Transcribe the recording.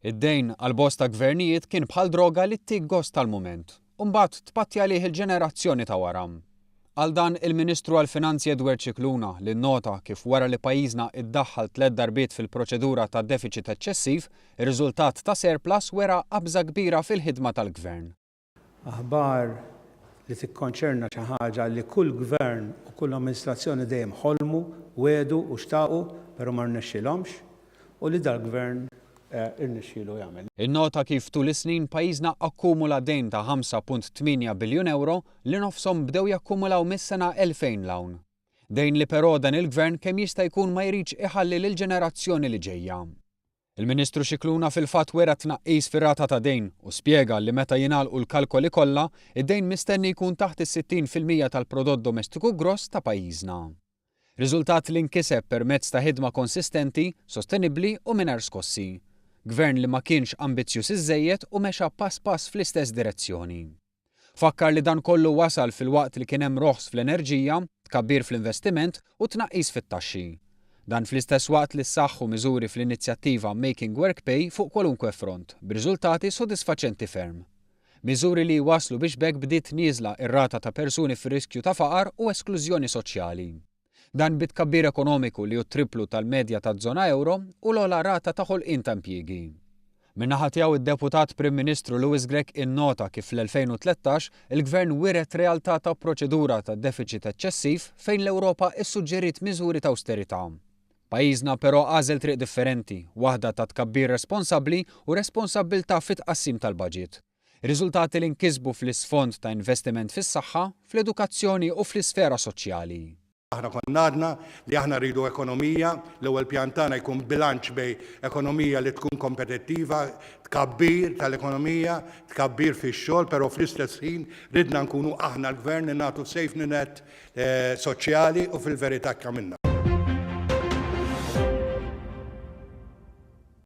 Id-dejn għal bosta gvernijiet kien bħal droga li tik gost tal-mument, u mbagħad tpatti għalih il-ġenerazzjoni ta' waram. Għal dan il-Ministru għall-Finanzi Edward Scicluna li nnota kif wara li pajjiżna iddaħħal 3 darbiet fil-proċedura ta' deficit eċċessiv, ir-riżultat ta' surplus wera qabża kbira fil-ħidma tal-Gvern. Aħbar li tikkonċerna xi ħaġa li kull gvern u kull amministrazzjoni dejjem ħolmu, wedu u xtaqu, però ma rnexxilhomx u li dal-gvern irnexxielu jagħmel. Innota kif tul is-snin pajjiżna akkumula dejn ta' 5.8 biljun euro li nofshom bdew jakkumulaw mis-sena 2000 l-hawn. Dejn li però dan il-Gvern kemm jista' jkun ma jridx iħalli lill-ġenerazzjoni li ġejja. Il-Ministru Scicluna fil-fatt wera tnaqqis fir-rata ta' dejn u spjega li meta jingħalqu l-kalkoli kollha, id-dejn mistenni jkun taħt is-60% tal-prodott domestiku gross ta' pajjiżna. Riżultat li nkiseb permezz ta' ħidma konsistenti, sostenibbli u mingħajr skossi. Gvern li ma kienx ambizzjuż iżejjed u mexa pass fl-istess direzzjoni. Fakkar li dan kollu wasal fil-waqt li kien hemm roħs fl-enerġija, tkabbir fl-investiment u tnaqqis fit-taxxi. Dan fl-istess waqt li ssaħħu miżuri fl-inizjattiva Making Work Pay fuq kwalunkwe front, b'riżultati sodisfaċenti ferm. Miżuri li waslu biex bekk bdiet nieżla ir-rata ta' persuni fir-riskju ta' faqar u esklużjoni soċjali. Dan bit-tkabbir ekonomiku li hu triplu tal-medja taż-żona euro u l-ogħla rata ta' ħolqien ta' impjiegi. Min-naħa tiegħu id-Deputat Prim Ministru Louis Grech innota kif fl-2013 il-Gvern wiret realtà ta' proċedura ta' deficit eċċessiv fejn l-Ewropa issuġġeriet miżuri ta' awsterità. Pajjiżna però għażel triq differenti, waħda ta' tkabbir responsabbli u responsabbiltà fit-tqassim tal-baġit. Riżultati li nkisbu fl-isfond ta' investiment fis-saħħa, fl-edukazzjoni u fl-isfera soċjali. Aħna konna għadna li aħna rridu ekonomija, l-ewwel pjan tagħna jkun bilanċ bejn ekonomija li tkun kompetittiva, tkabbir tal-ekonomija, tkabbir fix-xogħol, però fl-istess ħin ridna nkunu aħna l-Gvern nagħtu safety net soċjali u fil-verità kamilna.